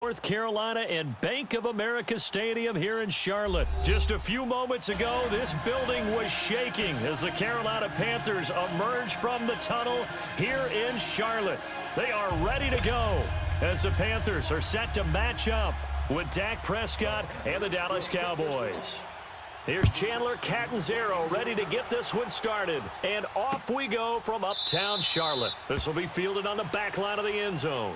North Carolina and Bank of America Stadium here in Charlotte. Just a few moments ago, this building was shaking as the Carolina Panthers emerged from the tunnel here in Charlotte. They are ready to go as the Panthers are set to match up with Dak Prescott and the Dallas Cowboys. Here's Chandler Catanzaro ready to get this one started. And off we go from uptown Charlotte. This will be fielded on the back line of the end zone.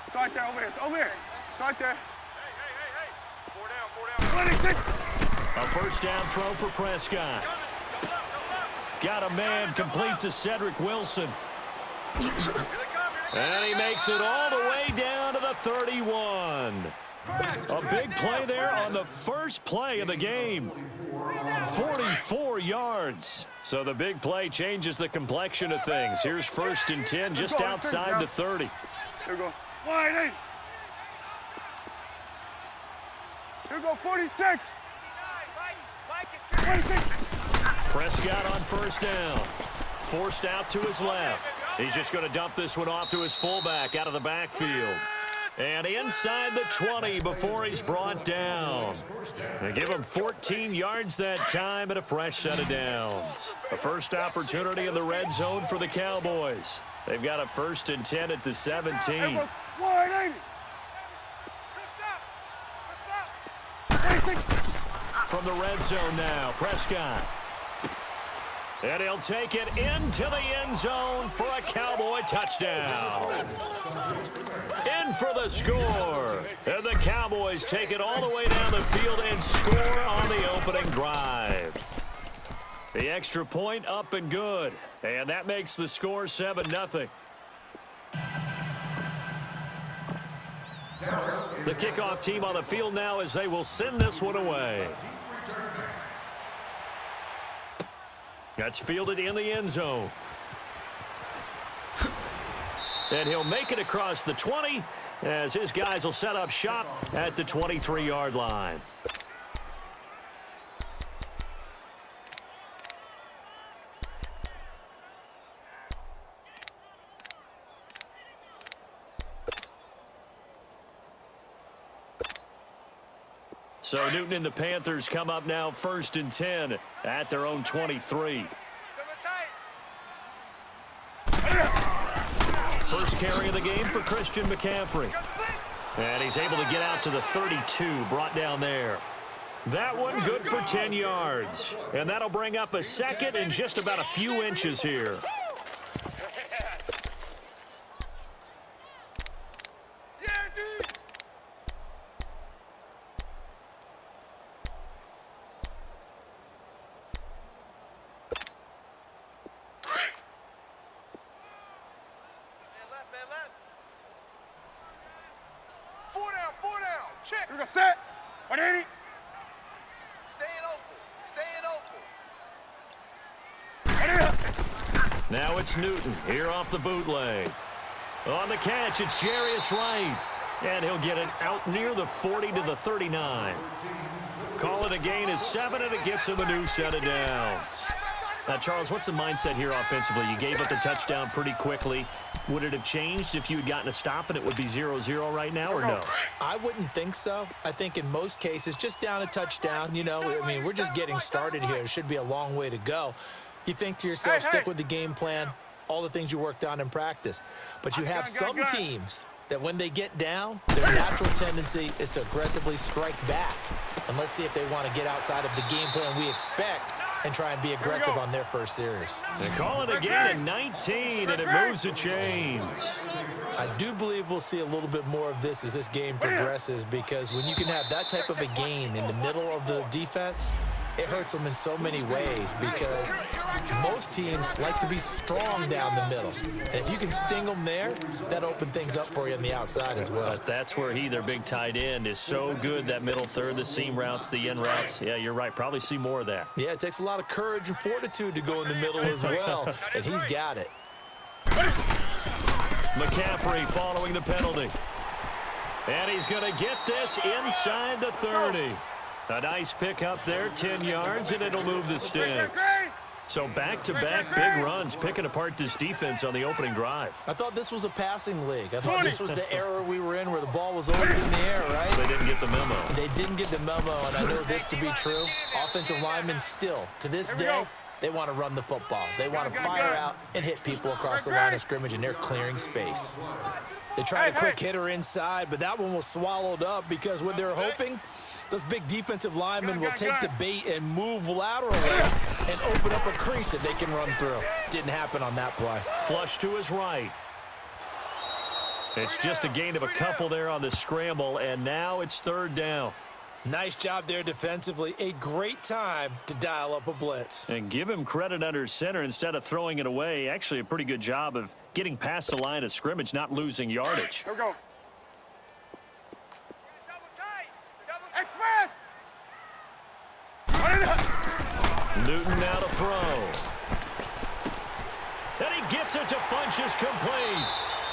Start there, over here. Start there. Hey. 4 down. 26. A first down throw for Prescott. Double up. Got a man complete to Cedric Wilson. And he makes it all the way down to the 31. A big play there on the first play of the game. 44 yards. So the big play changes the complexion of things. Here's 1st and 10 just outside the 30. Here we go. Wide in. Here we go, 46. 26. Prescott on first down. Forced out to his left. He's just going to dump this one off to his fullback out of the backfield. And inside the 20 before he's brought down. They give him 14 yards that time and a fresh set of downs. A first opportunity in the red zone for the Cowboys. They've got a 1st and 10 at the 17. From the red zone now, Prescott. And he'll take it into the end zone for a Cowboy touchdown. In for the score. And the Cowboys take it all the way down the field and score on the opening drive. The extra point up and good. And that makes the score 7-0. The kickoff team on the field now as they will send this one away. That's fielded in the end zone. And he'll make it across the 20 as his guys will set up shop at the 23-yard line. So Newton and the Panthers come up now 1st and 10 at their own 23. First carry of the game for Christian McCaffrey. And he's able to get out to the 32, brought down there. That one good for 10 yards. And that'll bring up a second and just about a few inches here. Check. Here's a set. 180. Staying open. Now it's Newton here off the bootleg. On the catch, it's Jarius Wright. And he'll get it out near the 40 to the 39. Call it a gain of 7, and it gets him a new set of downs. Now, Charles, what's the mindset here offensively? You gave up the touchdown pretty quickly. Would it have changed if you had gotten a stop and it would be 0-0 right now, or no? I wouldn't think so. I think in most cases, just down a touchdown, you know, I mean, we're just getting started here. It should be a long way to go. You think to yourself, stick with the game plan, all the things you worked on in practice. But you have some teams that when they get down, their natural tendency is to aggressively strike back. And let's see if they want to get outside of the game plan we expect and try and be aggressive on their first series. They call it again in 19, and it moves the chains. I do believe we'll see a little bit more of this as this game progresses, because when you can have that type of a game in the middle of the defense, it hurts them in so many ways, because most teams like to be strong down the middle. And if you can sting them there, that opens things up for you on the outside as well. But that's where their big tight end, is so good, that middle third, the seam routes, the in routes. Yeah, you're right. Probably see more of that. Yeah, it takes a lot of courage and fortitude to go in the middle as well, and he's got it. McCaffrey following the penalty. And he's going to get this inside the 30. A nice pickup there, 10 yards, and it'll move the sticks. So back-to-back big runs, picking apart this defense on the opening drive. I thought this was a passing league. I thought this was the era we were in where the ball was always in the air, right? They didn't get the memo. They didn't get the memo, and I know this to be true. Offensive linemen still, to this day, they want to run the football. They want to fire out and hit people across the line of scrimmage, and they're clearing space. They tried a quick hitter inside, but that one was swallowed up because what they're hoping, those big defensive linemen will take the bait and move laterally and open up a crease that they can run through. Didn't happen on that play. Flush to his right. It's just a gain of a couple there on the scramble, and now it's third down. Nice job there defensively. A great time to dial up a blitz. And give him credit under center instead of throwing it away. Actually, a pretty good job of getting past the line of scrimmage, not losing yardage. Here we go. Express! Newton now to throw. And he gets it to Funchess complete.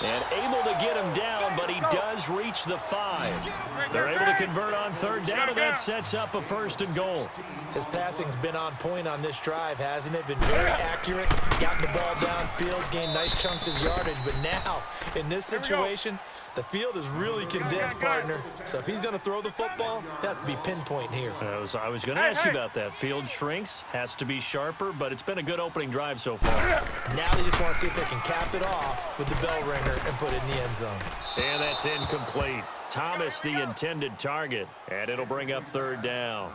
And able to get him down, but he does reach the 5. They're able to convert on third down, and that sets up a 1st and goal. His passing's been on point on this drive, hasn't it? Been very accurate, gotten the ball downfield, gained nice chunks of yardage. But now, in this situation, the field is really condensed, partner. So if he's going to throw the football, they have to be pinpoint here. I was going to ask you about that. Field shrinks, has to be sharper, but it's been a good opening drive so far. Now they just want to see if they can cap it off with the bell ringer and put it in the end zone. And that's incomplete. Thomas the intended target, and it'll bring up third down.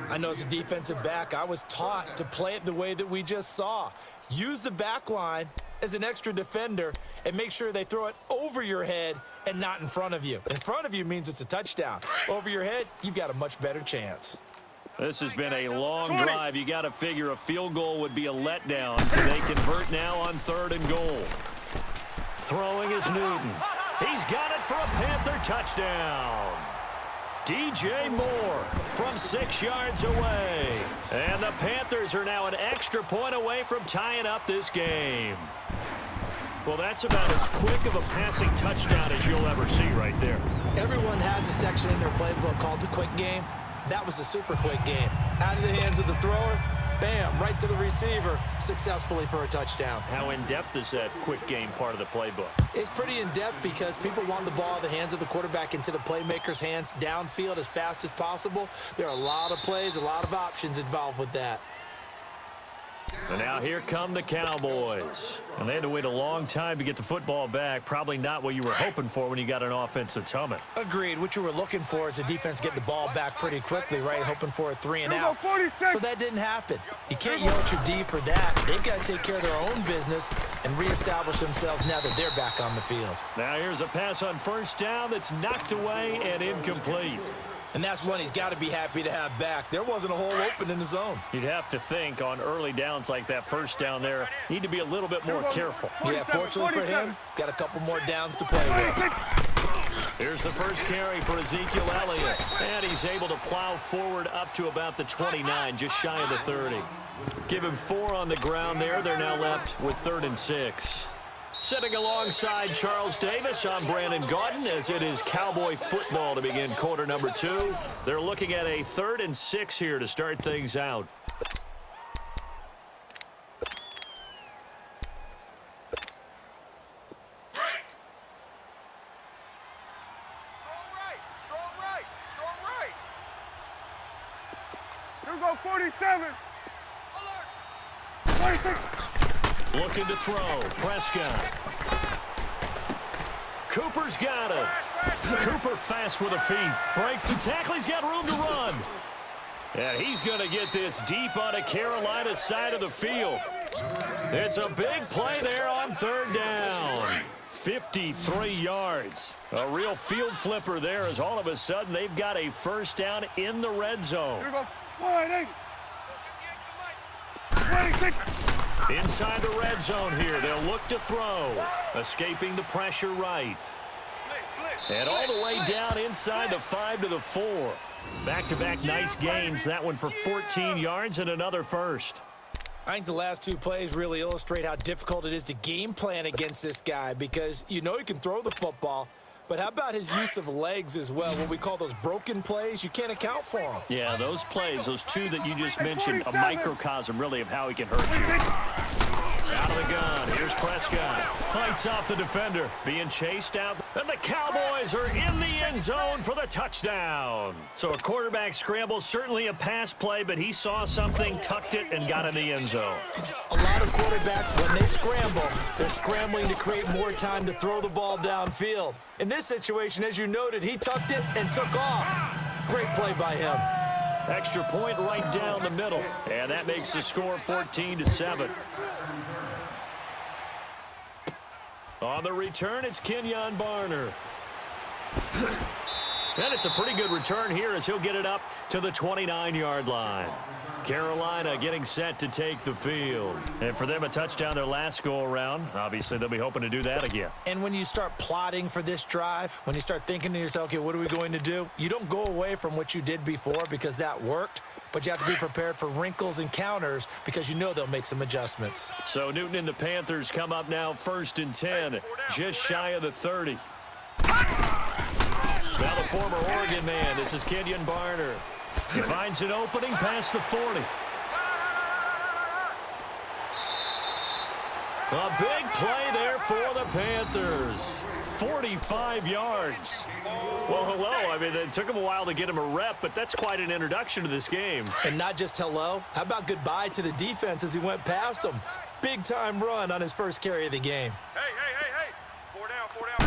I know as a defensive back, I was taught to play it the way that we just saw. Use the back line as an extra defender and make sure they throw it over your head and not in front of you. In front of you means it's a touchdown. Over your head, you've got a much better chance. This has been a long drive. You got to figure a field goal would be a letdown. They convert now on 3rd and goal. Throwing is Newton. He's got it for a Panther touchdown. DJ Moore from 6 yards away. And the Panthers are now an extra point away from tying up this game. Well, that's about as quick of a passing touchdown as you'll ever see right there. Everyone has a section in their playbook called the quick game. That was a super quick game. Out of the hands of the thrower, bam, right to the receiver, successfully for a touchdown. How in-depth is that quick game part of the playbook? It's pretty in-depth because people want the ball in the hands of the quarterback into the playmaker's hands downfield as fast as possible. There are a lot of plays, a lot of options involved with that. And now here come the Cowboys. And they had to wait a long time to get the football back. Probably not what you were hoping for when you got an offense that's humming. Agreed. What you were looking for is the defense get the ball back pretty quickly, right? Hoping for a 3 and out. So that didn't happen. You can't yell at your D for that. They've got to take care of their own business and reestablish themselves now that they're back on the field. Now here's a pass on 1st down that's knocked away and incomplete. And that's one he's got to be happy to have back. There wasn't a hole open in the zone. You'd have to think on early downs like that 1st down there, need to be a little bit more careful. Yeah, fortunately for him, got a couple more downs to play with. Here's the first carry for Ezekiel Elliott. And he's able to plow forward up to about the 29, just shy of the 30. Give him 4 on the ground there. They're now left with 3rd and 6. Sitting alongside Charles Davis, I'm Brandon Gaudin as it is Cowboy football to begin quarter number 2. They're looking at a 3rd and 6 here to start things out. Here we go, 47. 26. Looking to throw. Prescott. Cooper's got it. Cooper fast with the feet. Breaks the tackle. He's got room to run. And he's going to get this deep on a Carolina side of the field. It's a big play there on 3rd down. 53 yards. A real field flipper there as all of a sudden they've got a 1st down in the red zone. Here we go, 180. 26. Inside the red zone here. They'll look to throw. Escaping the pressure right. And all the way down inside the 5 to the 4. Back-to-back nice gains. That one for 14 yards and another 1st. I think the last 2 plays really illustrate how difficult it is to game plan against this guy because you know he can throw the football, But how about his use of legs as well, what we call those broken plays? You can't account for them. Yeah, those plays, those two that you just mentioned, a microcosm really of how he can hurt you. Out of the gun, here's Prescott. Fights off the defender, being chased out. And the Cowboys are in the end zone for the touchdown. So a quarterback scramble, certainly a pass play, but he saw something, tucked it, and got in the end zone. A lot of quarterbacks, when they scramble, they're scrambling to create more time to throw the ball downfield. In this situation, as you noted, he tucked it and took off. Great play by him. Extra point right down the middle. And that makes the score 14-7. On the return, it's Kenyon Barner. And it's a pretty good return here as he'll get it up to the 29-yard line. Carolina getting set to take the field. And for them, a touchdown their last go-around. Obviously, they'll be hoping to do that again. And when you start plotting for this drive, when you start thinking to yourself, okay, what are we going to do? You don't go away from what you did before because that worked, but you have to be prepared for wrinkles and counters because you know they'll make some adjustments. So Newton and the Panthers come up now 1st and 10, just shy of the 30. Now the former Oregon man, this is Kenyon Barner. He finds an opening past the 40. A big play there for the Panthers. 45 yards. Well, hello. I mean, it took him a while to get him a rep, but that's quite an introduction to this game. And not just hello. How about goodbye to the defense as he went past him? Big-time run on his first carry of the game. Hey, hey, hey, hey. 4 down, 4 down.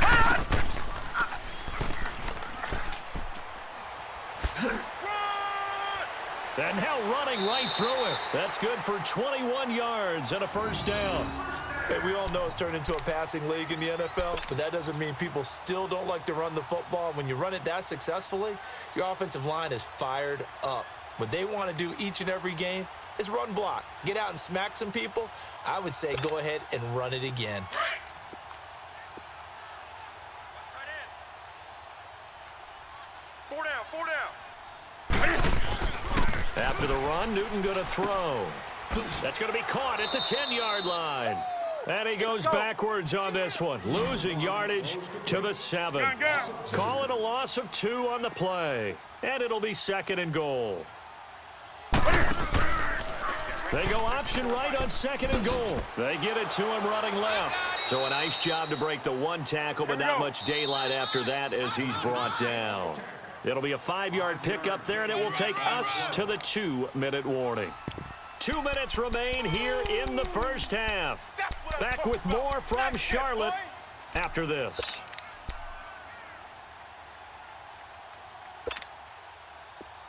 And now running right through it. That's good for 21 yards and a first down. Hey, we all know it's turned into a passing league in the NFL, but that doesn't mean people still don't like to run the football. When you run it that successfully, your offensive line is fired up. What they want to do each and every game is run block. Get out and smack some people. I would say go ahead and run it again. Tight end. 4 down, 4 down. After the run, Newton going to throw. That's going to be caught at the 10-yard line. And he goes backwards on this one, losing yardage to the 7. Call it a loss of 2 on the play. And it'll be 2nd and goal. They go option right on 2nd and goal. They get it to him running left. So a nice job to break the 1 tackle, but not much daylight after that as he's brought down. It'll be a 5-yard pickup there, and it will take us to the 2-minute warning. 2 minutes remain here in the first half. Back with more from Charlotte after this.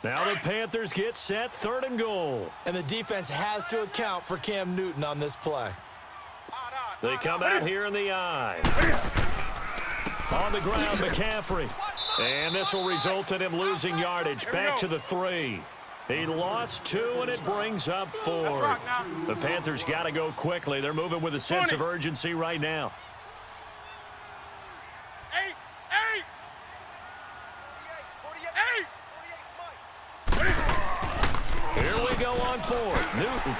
Now the Panthers get set, 3rd and goal. And the defense has to account for Cam Newton on this play. They come out here in the eye. On the ground, McCaffrey. And this will result in him losing yardage back to the 3. He lost 2, and it brings up 4th. The Panthers got to go quickly. They're moving with a sense of urgency right now. 8. Here we go on 4th. Newton.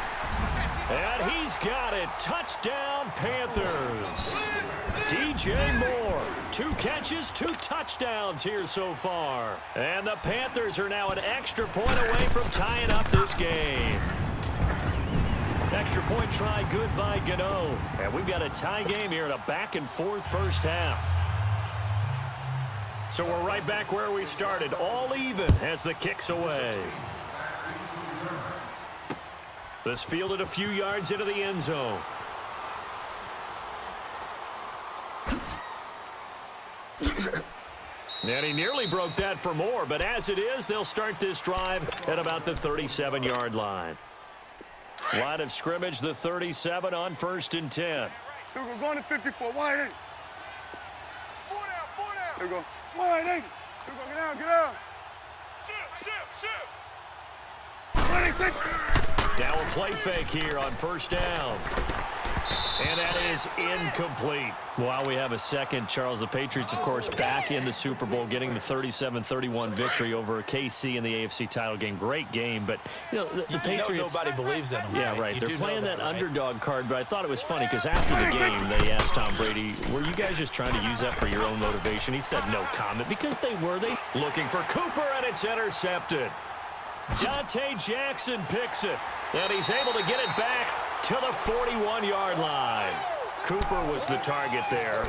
And he's got it. Touchdown, Panthers. DJ Moore. 2 catches, 2 touchdowns here so far. And the Panthers are now an extra point away from tying up this game. Extra point try good by Gano. And we've got a tie game here in a back-and-forth first half. So we're right back where we started, all even as the kick's away. This fielded a few yards into the end zone. And he nearly broke that for more, but as it is, they'll start this drive at about the 37-yard line. Line of scrimmage, the 37 on 1st and 10. Here we go, going to 54, wide 8. 4 down, 4 down. Here we go, wide 8. Here we go, get out, get out. Shoot. 26. Now a play fake here on 1st down. And that is incomplete. While we have a second, Charles, the Patriots, of course, back in the Super Bowl, getting the 37-31 victory over KC in the AFC title game. Great game, but, you know, the Patriots... nobody believes in them. Yeah, right. They're playing that right? underdog card, but I thought it was funny because after the game, they asked Tom Brady, were you guys just trying to use that for your own motivation? He said no comment because they were. They looking for Cooper, and it's intercepted. Dante Jackson picks it, and he's able to get it back to the 41-yard line. Cooper was the target there.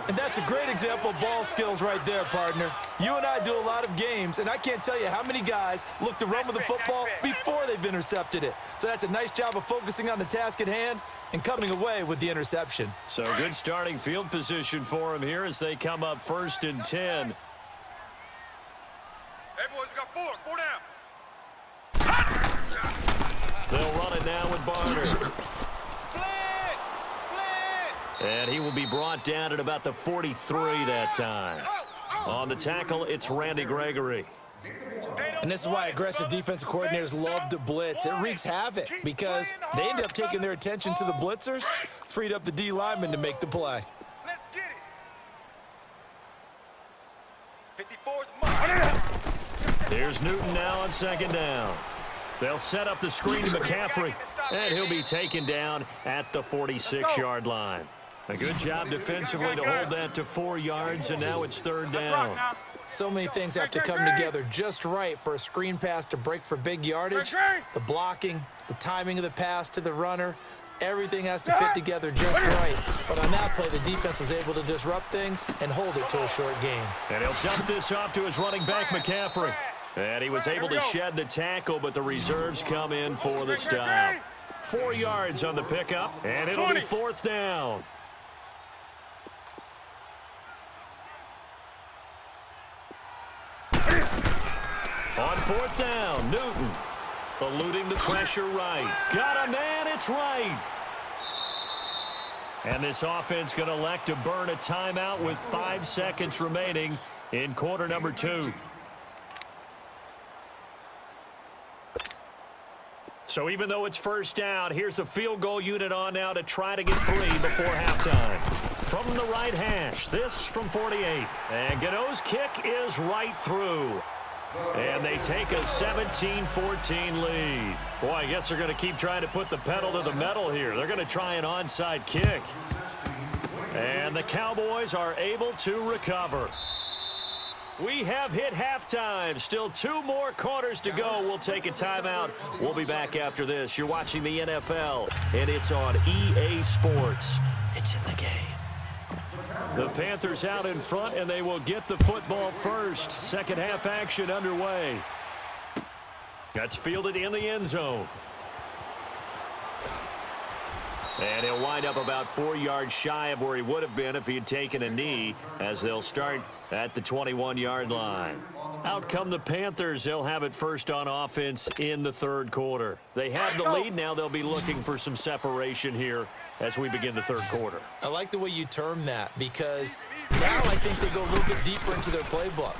And that's a great example of ball skills right there, partner. You and I do a lot of games, and I can't tell you how many guys look to run with the football before they've intercepted it. So that's a nice job of focusing on the task at hand and coming away with the interception. So good starting field position for him here as they come up 1st and 10. Hey, boys, we got four down. They'll run it now with Barner. And he will be brought down at about the 43 that time. On the tackle, it's Randy Gregory. And this is why aggressive defensive coordinators love to blitz. It wreaks havoc because they end up taking their attention to the blitzers, freed up the D lineman to make the play. Let's get it. 54's Here's Newton now on 2nd down. They'll set up the screen to McCaffrey, and he'll be taken down at the 46-yard line. A good job defensively to hold that to 4 yards, and now it's 3rd down. So many things have to come together just right for a screen pass to break for big yardage. The blocking, the timing of the pass to the runner, everything has to fit together just right. But on that play, the defense was able to disrupt things and hold it to a short game. And he'll dump this off to his running back, McCaffrey. And he was able to shed the tackle, but the reserves come in for the stop. 4 yards on the pickup, and it'll be 4th down. On 4th down, Newton eluding the pressure right. Got a man, it's right. And this offense going to elect to burn a timeout with 5 seconds remaining in quarter number 2. So even though it's 1st down, here's the field goal unit on now to try to get 3 before halftime. From the right hash, this from 48. And Gano's kick is right through. And they take a 17-14 lead. Boy, I guess they're going to keep trying to put the pedal to the metal here. They're going to try an onside kick. And the Cowboys are able to recover. We have hit halftime. Still 2 more quarters to go. We'll take a timeout. We'll be back after this. You're watching the NFL, and it's on EA Sports. It's in the game. The Panthers out in front, and they will get the football first. Second half action underway. That's fielded in the end zone. And he'll wind up about 4 yards shy of where he would have been if he had taken a knee, as they'll start at the 21-yard line. Out come the Panthers. They'll have it first on offense in the 3rd quarter. They have the lead now. They'll be looking for some separation here as we begin the 3rd quarter. I like the way you term that because now I think they go a little bit deeper into their playbook.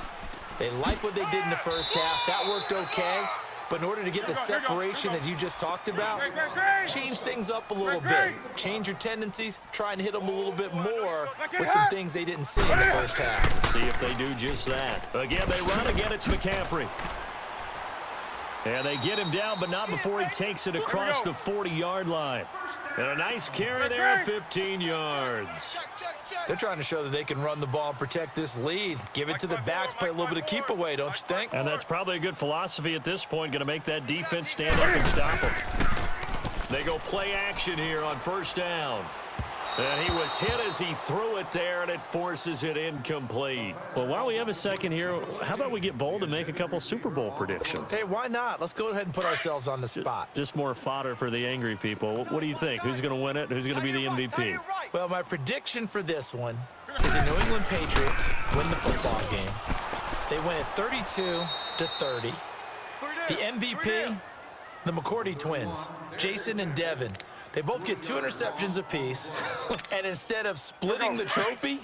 They like what they did in the 1st half. That worked okay. But in order to get the separation that you just talked about, change things up a little bit. Change your tendencies. Try and hit them a little bit more with some things they didn't see in the 1st half. See if they do just that. Again, they run. Again, it's McCaffrey. And they get him down, but not before he takes it across the 40-yard line. And a nice carry there, 15 yards. They're trying to show that they can run the ball and protect this lead. Give it to the backs, play a little bit of keep away, don't you think? And that's probably a good philosophy at this point, going to make that defense stand up and stop them. They go play action here on 1st down. And he was hit as he threw it there, and it forces it incomplete. Well, while we have a second here, how about we get bold and make a couple Super Bowl predictions? Hey, why not? Let's go ahead and put ourselves on the spot. Just more fodder for the angry people. What do you think? Who's going to win it? Who's going to be the MVP? Well, my prediction for this one is the New England Patriots win the football game. They win it 32-30. The MVP, the McCourty twins, Jason and Devin. They both get 2 interceptions apiece, and instead of splitting the trophy,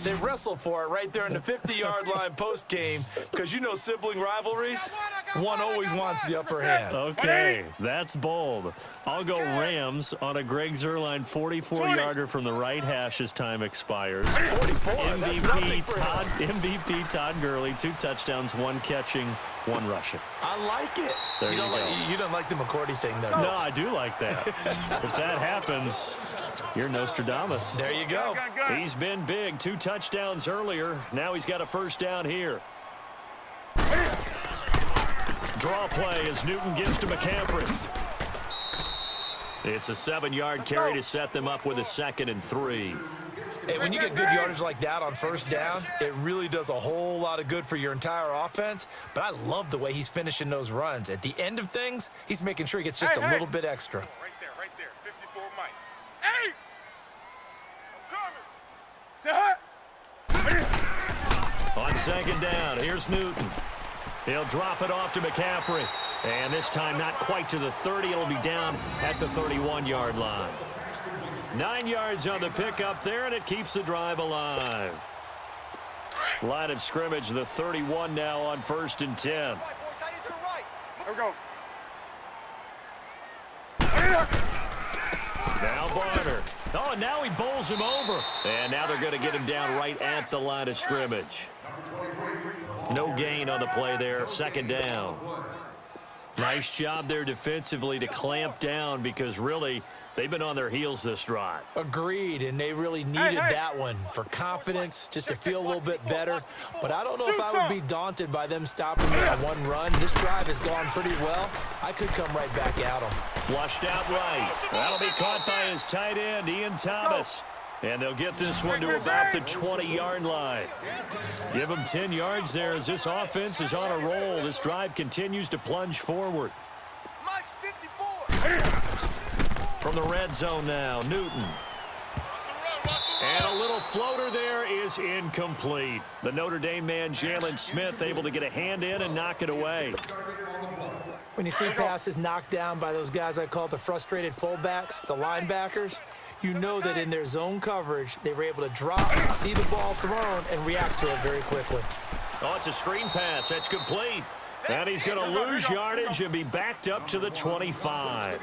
they wrestle for it right there in the 50-yard line post-game because, you know, sibling rivalries, one always wants the upper hand. Okay, that's bold. I'll go Rams on a Greg Zuerlein 44-yarder from the right hash as time expires. 44, that's nothing for him. MVP Todd Gurley, 2 touchdowns, 1 catching, 1 rushing. I like it. There you go. You don't like the McCourty thing, though. No, I do like that. If that happens, you're Nostradamus. There you go. He's been big. 2 touchdowns earlier. Now he's got a first down here. Draw play as Newton gives to McCaffrey. It's a 7-yard carry to set them up with a 2nd and 3. Hey, when you get good yardage like that on first down, it really does a whole lot of good for your entire offense. But I love the way he's finishing those runs. At the end of things, he's making sure he gets just a little bit extra. Right there. 54 Mike. Hey! I'm coming. Say hi. On 2nd down, here's Newton. He'll drop it off to McCaffrey. And this time not quite to the 30. It'll be down at the 31-yard line. 9 yards on the pickup there, and it keeps the drive alive. Line of scrimmage, the 31 now on 1st and 10. Right, boys, tight end to the right. Here we go. Now Barner. Oh, and now he bowls him over. And now they're going to get him down right at the line of scrimmage. No gain on the play there. 2nd down. Nice job there defensively to clamp down because really they've been on their heels this drive. Agreed, and they really needed that one for confidence, just to feel a little bit better. But I don't know if I would be daunted by them stopping me on 1 run. This drive has gone pretty well. I could come right back at them. Flushed out right. That'll be caught by his tight end, Ian Thomas. And they'll get this one to about the 20-yard line. Give them 10 yards there as this offense is on a roll. This drive continues to plunge forward. Mike's 54. From the red zone now, Newton. And a little floater there is incomplete. The Notre Dame man, Jalen Smith, able to get a hand in and knock it away. When you see passes knocked down by those guys I call the frustrated fullbacks, the linebackers, you know that in their zone coverage, they were able to drop, see the ball thrown, and react to it very quickly. Oh, it's a screen pass. That's complete. And he's going to lose yardage and be backed up to the 25.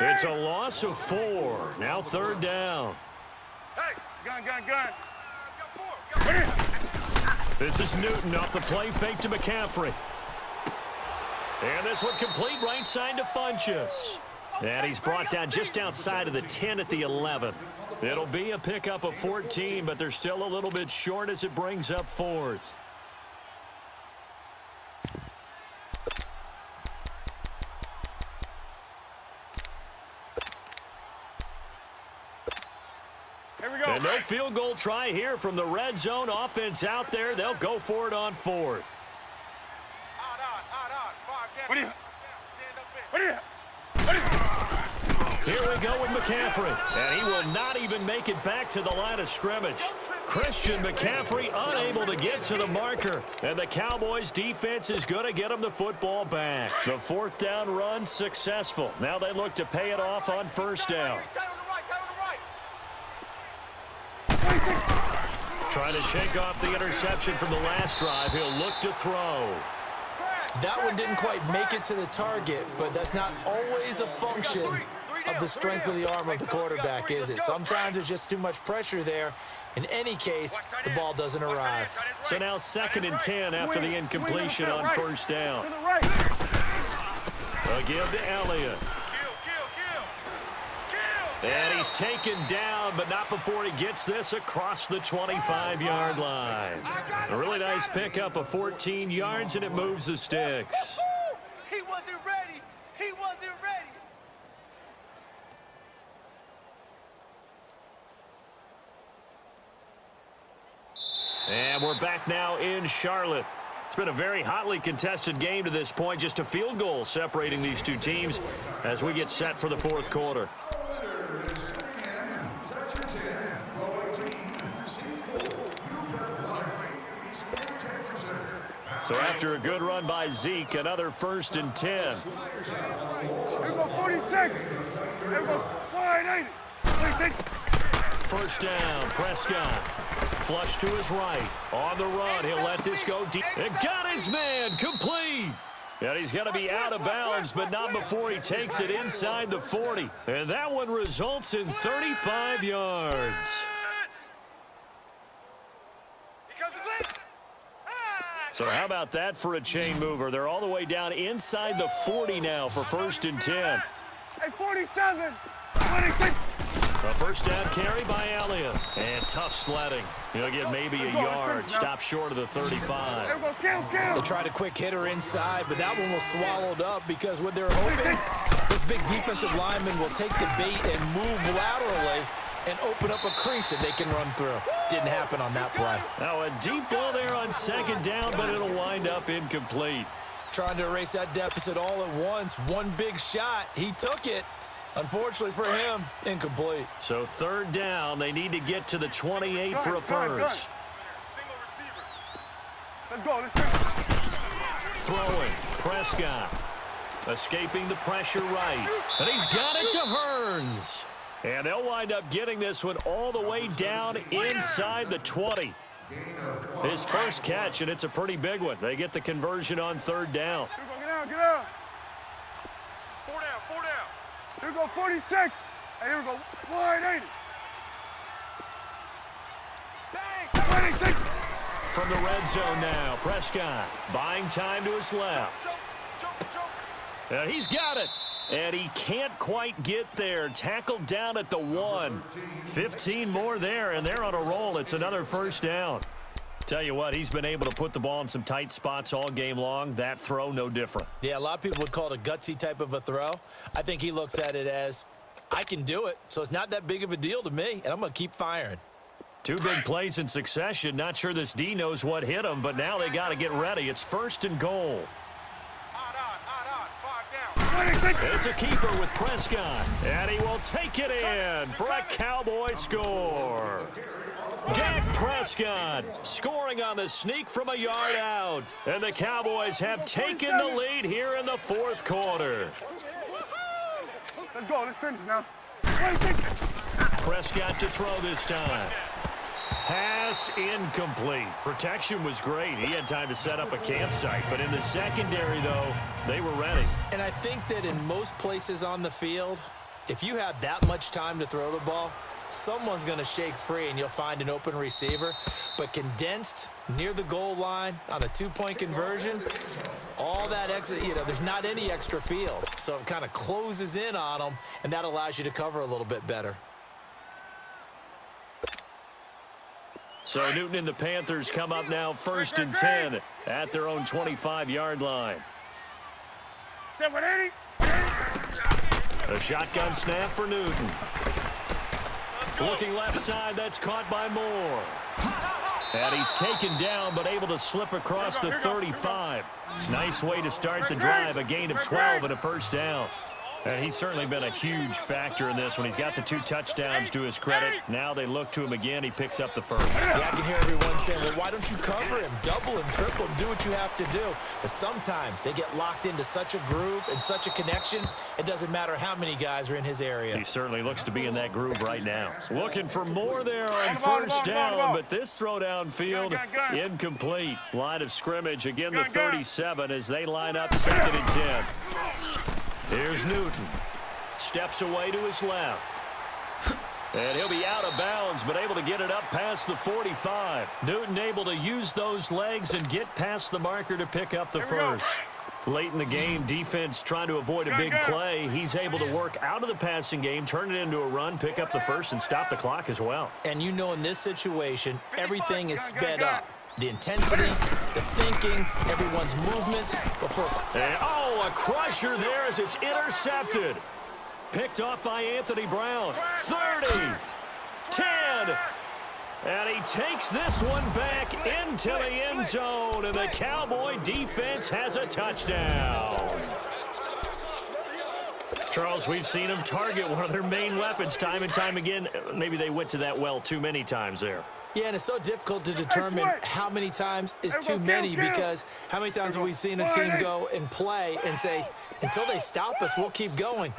It's a loss of 4. Now 3rd down. Hey, Gun. got 4. This is Newton off the play fake to McCaffrey. And this one complete right side to Funchess. And he's brought down just outside of the 10 at the 11. It'll be a pickup of 14, but they're still a little bit short as it brings up 4th. Here we go. And no field goal try here from the red zone offense out there. They'll go for it on 4th. Odd. 5 gap. What do you? Stand up in. What do you? Here we go with McCaffrey, and he will not even make it back to the line of scrimmage. Christian McCaffrey unable to get to the marker, and the Cowboys defense is going to get him the football back. The 4th down run successful. Now they look to pay it off on 1st down. Tight on the right. Trying to shake off the interception from the last drive. He'll look to throw. That one didn't quite make it to the target, but that's not always a function of the strength of the arm of the quarterback, is it? Sometimes there's just too much pressure there. In any case, the ball doesn't arrive. So now 2nd and 10 after the incompletion on 1st down. To the right. Again to Elliott. Kill. And he's taken down, but not before he gets this across the 25-yard line. A really nice pickup of 14 yards, and it moves the sticks. He wasn't ready. And we're back now in Charlotte. It's been a very hotly contested game to this point. Just a field goal separating these two teams as we get set for the 4th quarter. So after a good run by Zeke, another 1st and 10. Here we go, 46. Here we go, wide First down, Prescott. Flush to his right. On the run, he'll let this go deep. And got his man, complete. And he's going to be out of bounds, but not before he takes it inside the 40. And that one results in 35 yards. So how about that for a chain mover? They're all the way down inside the 40 now for 1st and 10. Hey, 47. 26. A first down carry by Elliott. And tough sledding. He'll get maybe a yard. Stop short of the 35. There we go. Kill. They tried a quick hitter inside, but that one was swallowed up because what they're hoping, this big defensive lineman will take the bait and move laterally and open up a crease that they can run through. Didn't happen on that play. Now a deep ball there on 2nd down, but it'll wind up incomplete. Trying to erase that deficit all at once. One big shot. He took it. Unfortunately for him, incomplete. So 3rd down, they need to get to the 28 for a first. Let's go. Let's go. Throwing, Prescott. Escaping the pressure right. And he's got it to Hearns. And they'll wind up getting this one all the way down inside the 20. His first catch, and it's a pretty big one. They get the conversion on 3rd down. Here we go. Get out. 4 down. Here we go. 46. Hey, here we go. 180. Bang. 26. From the red zone now, Prescott buying time to his left. And he's got it. And he can't quite get there. Tackled down at the 1. 15 more there, and they're on a roll. It's another first down. Tell you what, he's been able to put the ball in some tight spots all game long. That throw, no different. Yeah, a lot of people would call it a gutsy type of a throw. I think he looks at it as, I can do it, so it's not that big of a deal to me, and I'm going to keep firing. 2 big plays in succession. Not sure this D knows what hit him, but now they got to get ready. It's 1st and goal. It's a keeper with Prescott, and he will take it in for a Cowboy score. Dak Prescott scoring on the sneak from a yard out, and the Cowboys have taken the lead here in the 4th quarter. Let's go. Let's finish now. Prescott to throw this time. Pass incomplete. Protection was great. He had time to set up a campsite, but in the secondary, though, they were ready. And I think that in most places on the field, if you have that much time to throw the ball, someone's going to shake free and you'll find an open receiver. But condensed near the goal line on a 2-point conversion, all that extra, there's not any extra field. So it kind of closes in on them, and that allows you to cover a little bit better. So Newton and the Panthers come up now 1st and 10 at their own 25-yard line. 780. A shotgun snap for Newton. Looking left side, that's caught by Moore. And he's taken down, but able to slip across the 35. Nice way to start the drive, a gain of 12 and a first down. And he's certainly been a huge factor in this one. He's got the 2 touchdowns to his credit. Now they look to him again. He picks up the first. Yeah, I can hear everyone saying, well, why don't you cover him, double him, triple him, do what you have to do. But sometimes they get locked into such a groove and such a connection, it doesn't matter how many guys are in his area. He certainly looks to be in that groove right now. Looking for more there on first down, but this throw downfield incomplete. Line of scrimmage, again the 37 as they line up 2nd and 10. Here's Newton. Steps away to his left. And he'll be out of bounds, but able to get it up past the 45. Newton able to use those legs and get past the marker to pick up the first. Late in the game, defense trying to avoid a big play. He's able to work out of the passing game, turn it into a run, pick up the first, and stop the clock as well. And you know in this situation, everything is sped up. The intensity, the thinking, everyone's movement. And, a crusher there as it's intercepted. Picked off by Anthony Brown. 30, 10, and he takes this one back into the end zone, and the Cowboy defense has a touchdown. Charles, we've seen them target one of their main weapons time and time again. Maybe they went to that well too many times there. Yeah, and it's so difficult to determine how many times is too many, because how many times have we seen a team go and play and say, until they stop us, we'll keep going.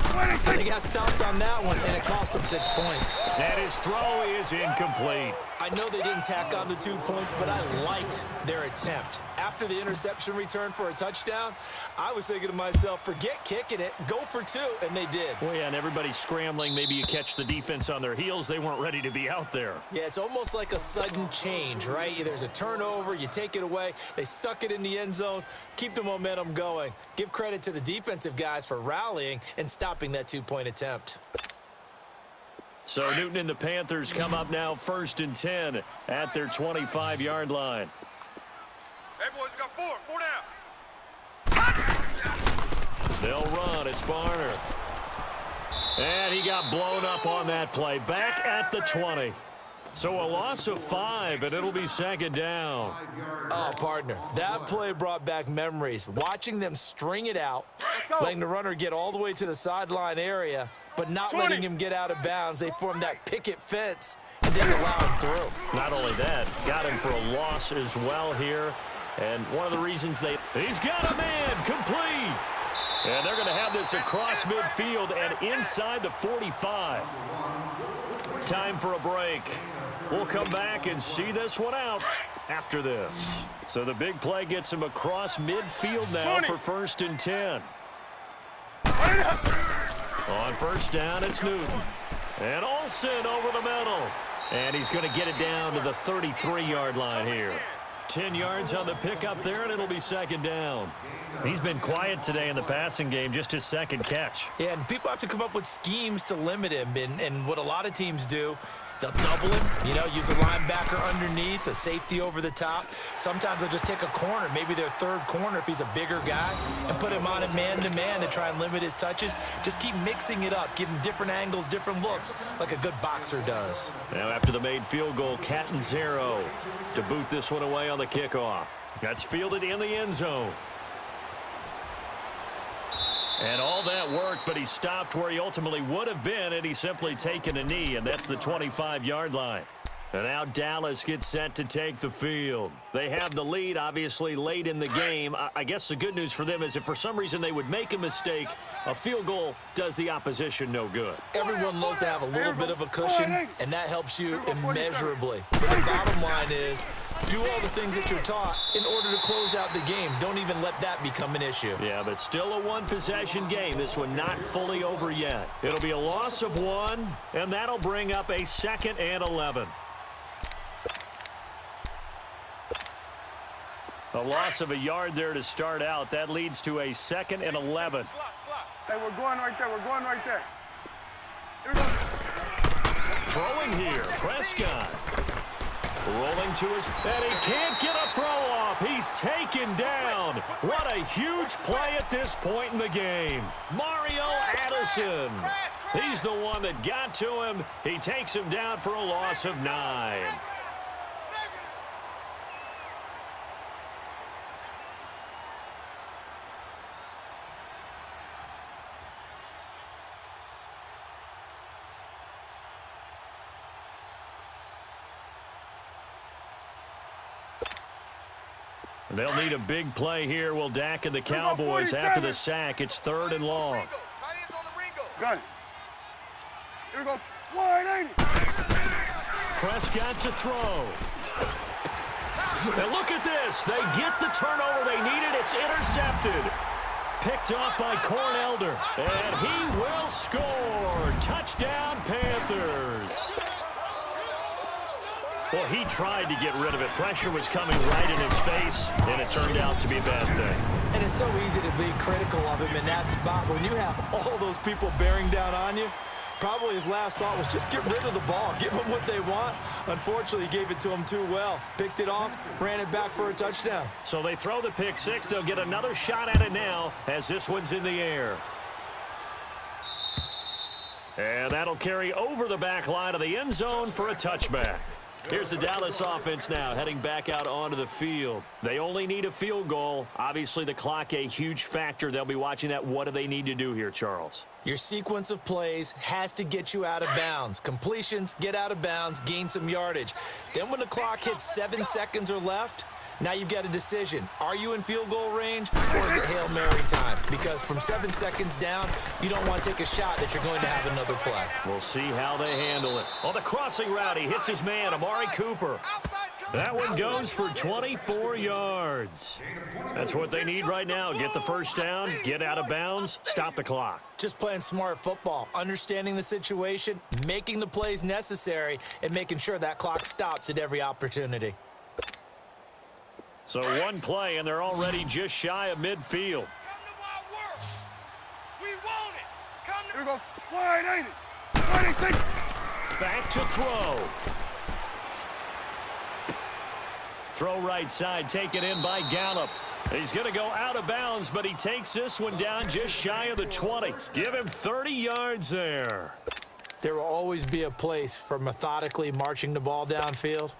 They got stopped on that one, and it cost them 6 points. And his throw is incomplete. I know they didn't tack on the 2 points, but I liked their attempt. After the interception return for a touchdown, I was thinking to myself, forget kicking it, go for 2, and they did. Well, yeah, and everybody's scrambling. Maybe you catch the defense on their heels. They weren't ready to be out there. Yeah, it's almost like a sudden change, right? There's a turnover, you take it away, they stuck it in the end zone, keep the momentum going. Give credit to the defensive guys for rallying and stopping that 2-point attempt. So Newton and the Panthers come up now 1st and 10 at their 25-yard line. Hey, boys, we got 4 down. They'll run. It's Barner. And he got blown up on that play. Back at the 20. So a loss of 5, and it'll be 2nd down. Oh, partner, that play brought back memories. Watching them string it out, letting the runner get all the way to the sideline area, but not letting him get out of bounds. They formed that picket fence and didn't allow him through. Not only that, got him for a loss as well here. And one of the reasons he's got a man complete. And they're going to have this across midfield and inside the 45. Time for a break. We'll come back and see this one out after this. So the big play gets him across midfield now for 1st and 10. On 1st down, it's Newton. And Olsen over the middle. And he's going to get it down to the 33-yard line here. 10 yards on the pickup there, and it'll be 2nd down. He's been quiet today in the passing game, just his 2nd catch. Yeah, and people have to come up with schemes to limit him. And what a lot of teams do, they'll double him, use a linebacker underneath, a safety over the top. Sometimes they'll just take a corner, maybe their 3rd corner if he's a bigger guy, and put him on it man-to-man to try and limit his touches. Just keep mixing it up, give him different angles, different looks, like a good boxer does. Now after the made field goal, Catanzaro to boot this one away on the kickoff. That's fielded in the end zone. And all that worked, but he stopped where he ultimately would have been, and he's simply taken a knee, and that's the 25-yard line. And now Dallas gets set to take the field. They have the lead, obviously, late in the game. I guess the good news for them is if for some reason they would make a mistake, a field goal does the opposition no good. Everyone loves to have a little bit of a cushion, and that helps you immeasurably. But the bottom line is, do all the things that you're taught in order to close out the game. Don't even let that become an issue. Yeah, but still a one-possession game. This one not fully over yet. It'll be a loss of 1, and that'll bring up a 2nd and 11. A loss of a yard there to start out. That leads to a 2nd and 11. Hey, we're going right there. We're going right there. Here we go. Throwing here, Prescott. Rolling to his, and he can't get a throw off. He's taken down. What a huge play at this point in the game. Mario Addison. He's the one that got to him. He takes him down for a loss of 9. They'll need a big play here. Will Dak and the Cowboys after the sack. It's 3rd and long. Got it. Here we go. 180. Prescott to throw. And look at this. They get the turnover they needed. It's intercepted. Picked off by Cornelder. And he will score. Touchdown, Panthers. Well, he tried to get rid of it. Pressure was coming right in his face, and it turned out to be a bad thing. And it's so easy to be critical of him in that spot. When you have all those people bearing down on you, probably his last thought was just get rid of the ball. Give them what they want. Unfortunately, he gave it to them too well. Picked it off, ran it back for a touchdown. So they throw the pick six. They'll get another shot at it now as this one's in the air. And that'll carry over the back line of the end zone for a touchback. Here's the Dallas offense now heading back out onto the field. They only need a field goal. Obviously, the clock a huge factor. They'll be watching that. What do they need to do here, Charles? Your sequence of plays has to get you out of bounds. Completions, get out of bounds, gain some yardage. Then when the clock hits 7 seconds or left, now you've got a decision. Are you in field goal range or is it Hail Mary time? Because from 7 seconds down, you don't want to take a shot that you're going to have another play. We'll see how they handle it. On the crossing route, he hits his man, Amari Cooper. That one goes for 24 yards. That's what they need right now. Get the first down, get out of bounds, stop the clock. Just playing smart football, understanding the situation, making the plays necessary, and making sure that clock stops at every opportunity. So one play, and they're already just shy of midfield. Here we go. 180. 186. Back to throw. Throw right side, taken in by Gallup. He's going to go out of bounds, but he takes this one down just shy of the 20. Give him 30 yards there. There will always be a place for methodically marching the ball downfield,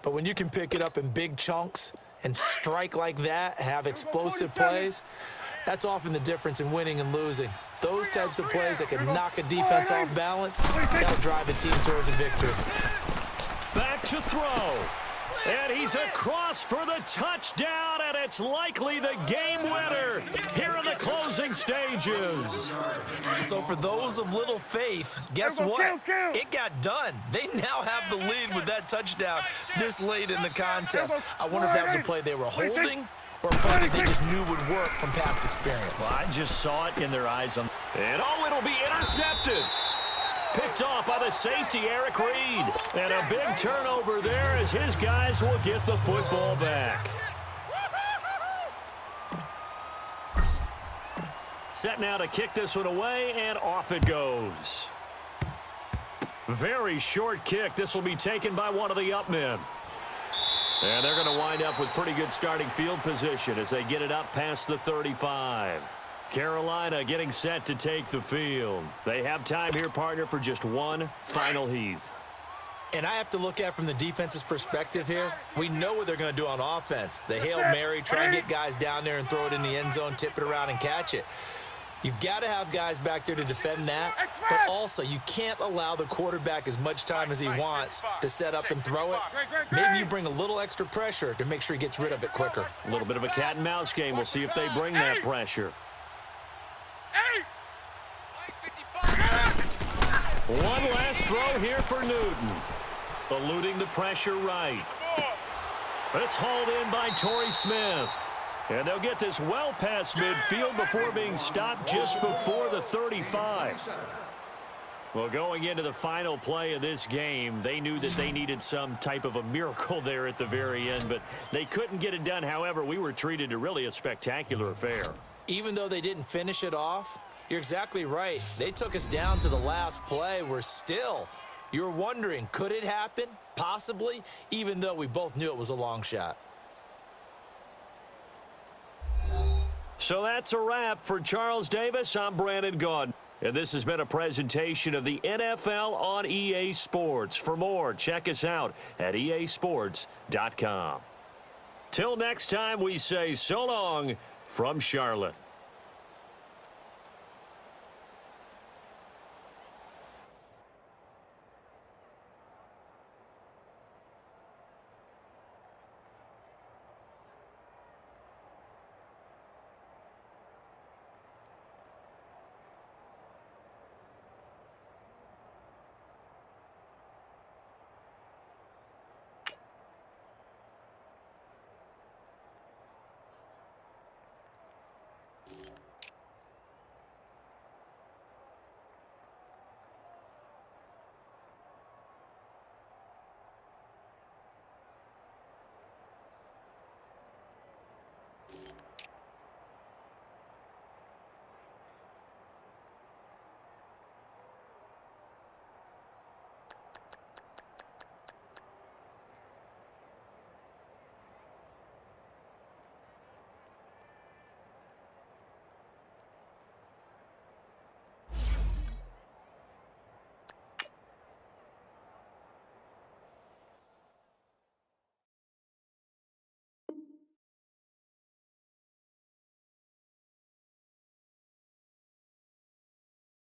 but when you can pick it up in big chunks and strike like that, have explosive plays, that's often the difference in winning and losing. Those types of plays that can knock a defense off balance, that'll drive a team towards a victory. Back to throw. And he's across for the touchdown, and it's likely the game winner here in the closing stages. So for those of little faith, guess what? It got done. They now have the lead with that touchdown this late in the contest. I wonder if that was a play they were holding or a play that they just knew would work from past experience. Well, I just saw it in their eyes. And it'll be intercepted. Picked off by the safety, Eric Reed. And a big turnover there as his guys will get the football back. Set now to kick this one away, and off it goes. Very short kick. This will be taken by one of the up men. And they're going to wind up with pretty good starting field position as they get it up past the 35. Carolina getting set to take the field. They have time here, partner, for just one final heave. And I have to look at from the defense's perspective here. We know what they're going to do on offense. The Hail Mary, try and get guys down there and throw it in the end zone, tip it around and catch it. You've got to have guys back there to defend that, but also you can't allow the quarterback as much time as he wants to set up and throw it. Maybe you bring a little extra pressure to make sure he gets rid of it quicker. A little bit of a cat and mouse game. We'll see if they bring that pressure. One last throw here for Newton. Eluding the pressure right. It's hauled in by Torrey Smith. And they'll get this well past midfield before being stopped just before the 35. Well, going into the final play of this game, they knew that they needed some type of a miracle there at the very end, but they couldn't get it done. However, we were treated to really a spectacular affair. Even though they didn't finish it off, you're exactly right. They took us down to the last play. You're wondering, could it happen? Possibly, even though we both knew it was a long shot. So that's a wrap for Charles Davis. I'm Brandon Gaudin. And this has been a presentation of the NFL on EA Sports. For more, check us out at easports.com. Till next time, we say so long from Charlotte.